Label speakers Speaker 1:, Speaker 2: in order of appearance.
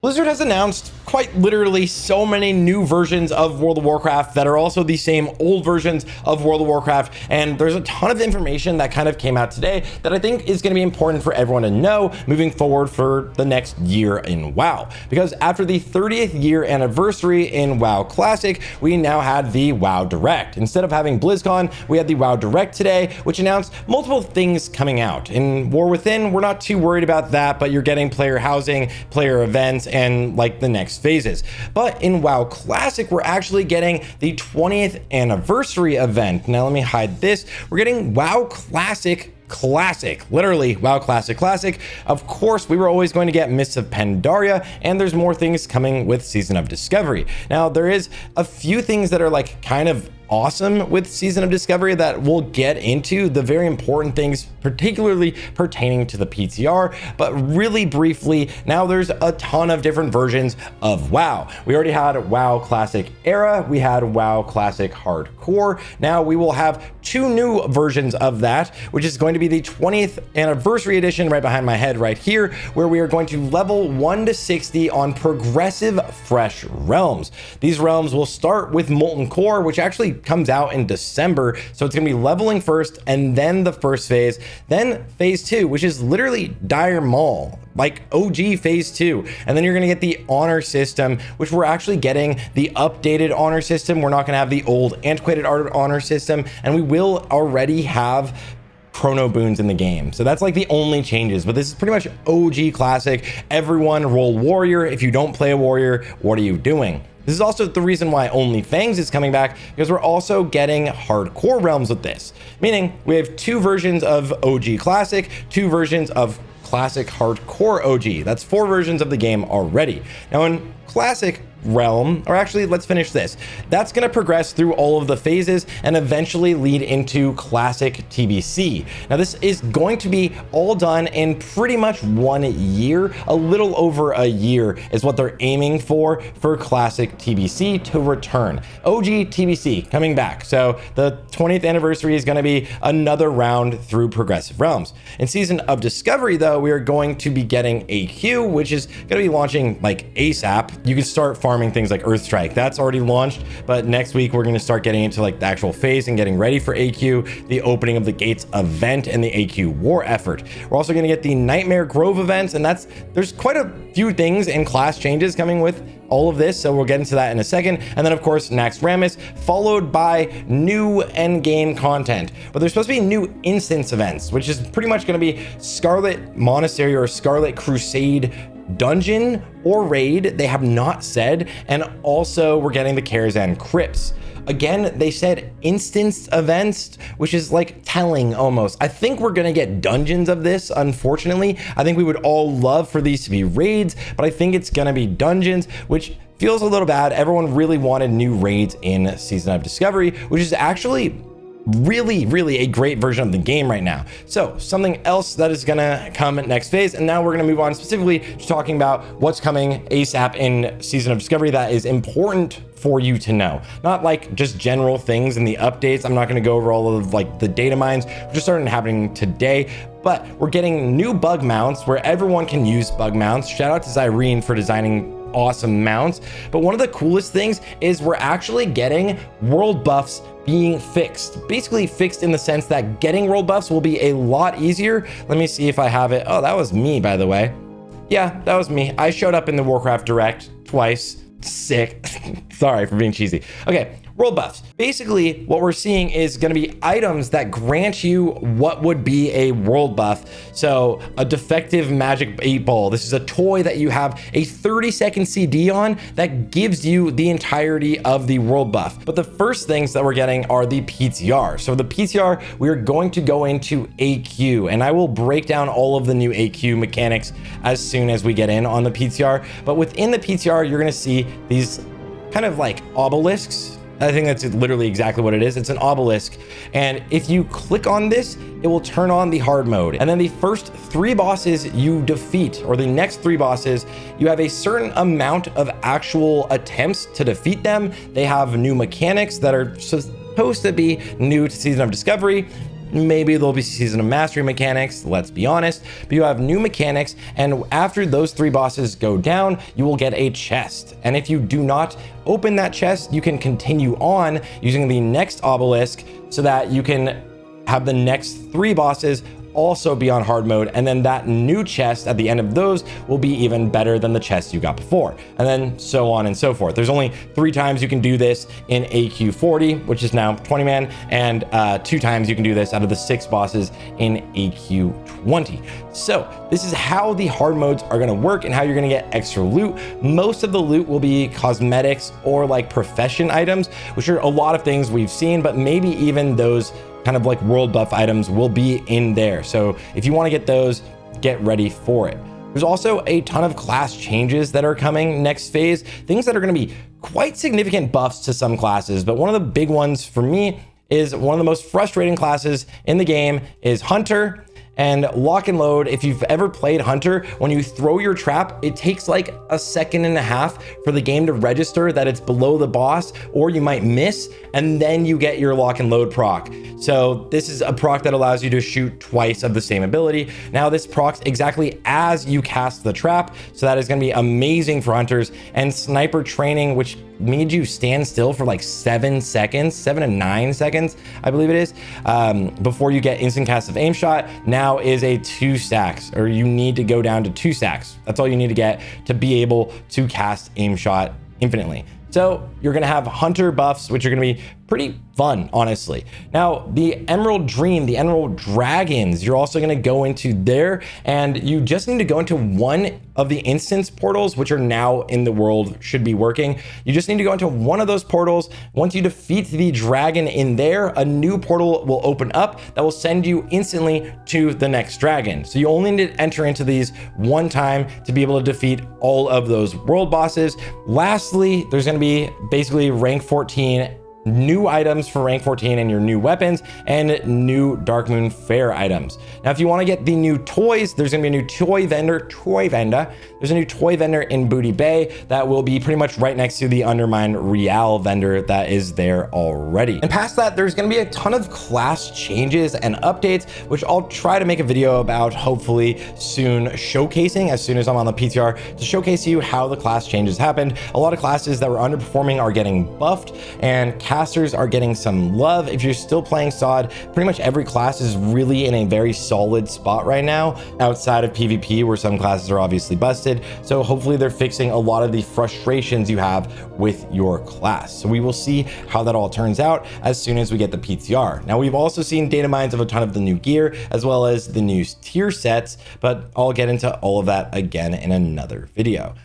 Speaker 1: Blizzard has announced quite literally so many new versions of World of Warcraft that are also the same old versions of World of Warcraft, and there's a ton of information that kind of came out today that I think is going to be important for everyone to know moving forward for the next year in WoW. Because after the 30th year anniversary in WoW Classic, we now had the WoW Direct. Instead of having BlizzCon, we had the WoW Direct today, which announced multiple things coming out. In War Within, we're not too worried about that, but you're getting player housing, player events, and like the next phases. But in WoW Classic, we're actually getting the 20th anniversary event. Now let me hide this. We're getting WoW Classic, literally WoW Classic. Of course, we were always going to get Mists of Pandaria, and there's more things coming with Season of Discovery. Now there is a few things that are like kind of awesome with Season of Discovery that we'll get into, the very important things particularly pertaining to the PTR, but really briefly, now there's a ton of different versions of WoW. We already had WoW Classic Era, we had WoW Classic Hardcore. Now we will have two new versions of that, which is going to be the 20th anniversary edition right behind my head right here, where we are going to level 1 to 60 on progressive fresh realms. These realms will start with Molten Core, which actually comes out in December, so it's going to be leveling first and then the first phase, then phase 2, which is literally Dire Maul, like OG phase 2, and then you're going to get the honor system, which we're actually getting the updated honor system. We're not going to have the old antiquated honor system, and we will already have chrono boons in the game. So that's like the only changes, but this is pretty much OG Classic. Everyone roll warrior. If you don't play a warrior, what are you doing? This is also the reason why Only Fangs is coming back, because we're also getting hardcore realms with this, meaning we have two versions of OG Classic, two versions of Classic Hardcore OG. That's 4 versions of the game already. Now in Classic realm, or actually let's finish this, that's going to progress through all of the phases and eventually lead into Classic TBC. Now this is going to be all done in pretty much 1 year, a little over a year is what they're aiming for Classic TBC to return. OG TBC coming back, so the 20th anniversary is going to be another round through progressive realms. In Season of Discovery though, we are going to be getting AQ, which is going to be launching like ASAP. You can start farming things like Earthstrike. That's already launched, but next week we're going to start getting into like the actual phase and getting ready for AQ, the opening of the gates event and the AQ war effort. We're also going to get the Nightmare Grove events, and there's quite a few things and class changes coming with all of this, so we'll get into that in a second. And then of course Naxxramas, followed by new end game content, but there's supposed to be new instance events, which is pretty much going to be Scarlet Monastery or Scarlet Crusade dungeon or raid. They have not said. And also we're getting the Karazhan Crypts. Again, they said instance events, which is like telling almost. I think we're gonna get dungeons of this, unfortunately. I think we would all love for these to be raids, but I think it's gonna be dungeons, which feels a little bad. Everyone really wanted new raids in Season of Discovery, which is actually really a great version of the game right now. So something else that is gonna come next phase, and now we're gonna move on specifically to talking about what's coming ASAP in Season of Discovery that is important for you to know, not like just general things in the updates. I'm not going to go over all of like the data mines, which are starting happening today, but we're getting new bug mounts where everyone can use bug mounts. Shout out to Zyrene for designing awesome mounts. But one of the coolest things is we're actually getting world buffs being fixed, basically fixed in the sense that getting world buffs will be a lot easier. Let me see if I have it. Oh, that was me, by the way. Yeah, that was me. I showed up in the Warcraft Direct twice. Sick. Sorry for being cheesy. Okay, world buffs. Basically, what we're seeing is going to be items that grant you what would be a world buff. So a defective magic 8-ball. This is a toy that you have a 30-second CD on that gives you the entirety of the world buff. But the first things that we're getting are the PTR. So the PTR, we are going to go into AQ, and I will break down all of the new AQ mechanics as soon as we get in on the PTR. But within the PTR, you're going to see these kind of like obelisks. I think that's literally exactly what it is. It's an obelisk. And if you click on this, it will turn on the hard mode. And then the first 3 bosses you defeat, or the next 3 bosses, you have a certain amount of actual attempts to defeat them. They have new mechanics that are supposed to be new to Season of Discovery. maybe there'll be Season of Mastery mechanics, let's be honest, but you have new mechanics, and after those 3 bosses go down, you will get a chest. And if you do not open that chest, you can continue on using the next obelisk so that you can have the next 3 bosses also be on hard mode, and then that new chest at the end of those will be even better than the chest you got before, and then so on and so forth. There's only 3 times you can do this in AQ40, which is now 20 man, and 2 times you can do this out of the 6 bosses in AQ20. So this is how the hard modes are going to work and how you're going to get extra loot. Most of the loot will be cosmetics or like profession items, which are a lot of things we've seen, but maybe even those kind of like world buff items will be in there. So if you want to get those, get ready for it. There's also a ton of class changes that are coming next phase, things that are going to be quite significant buffs to some classes. But one of the big ones for me is one of the most frustrating classes in the game is Hunter and Lock and Load. If you've ever played Hunter, when you throw your trap, it takes like a second and a half for the game to register that it's below the boss, or you might miss, and then you get your Lock and Load proc. So this is a proc that allows you to shoot twice of the same ability. Now this procs exactly as you cast the trap, so that is going to be amazing for hunters. And sniper training, which made you stand still for like 7 seconds, 7 to 9 seconds, I believe it is, before you get instant cast of aim shot, now is a 2 stacks, or you need to go down to 2 stacks. That's all you need to get to be able to cast aim shot infinitely. So you're going to have hunter buffs, which are going to be pretty fun, honestly. Now, the Emerald Dream, the Emerald Dragons, you're also going to go into there, and you just need to go into one of the instance portals, which are now in the world, should be working. You just need to go into one of those portals. Once you defeat the dragon in there, a new portal will open up that will send you instantly to the next dragon. So you only need to enter into these one time to be able to defeat all of those world bosses. Lastly, there's going to be basically rank 14 new items for rank 14 and your new weapons, and new Darkmoon Fair items. Now, if you want to get the new toys, there's going to be a new toy vendor. There's a new toy vendor in Booty Bay that will be pretty much right next to the Undermine Real vendor that is there already. And past that, there's going to be a ton of class changes and updates, which I'll try to make a video about hopefully soon, showcasing as soon as I'm on the PTR to showcase you how the class changes happened. A lot of classes that were underperforming are getting buffed, and casters are getting some love. If you're still playing SOD, pretty much every class is really in a very solid spot right now, outside of PvP, where some classes are obviously busted. So hopefully they're fixing a lot of the frustrations you have with your class. So we will see how that all turns out as soon as we get the PTR. Now, we've also seen data mines of a ton of the new gear, as well as the new tier sets, but I'll get into all of that again in another video.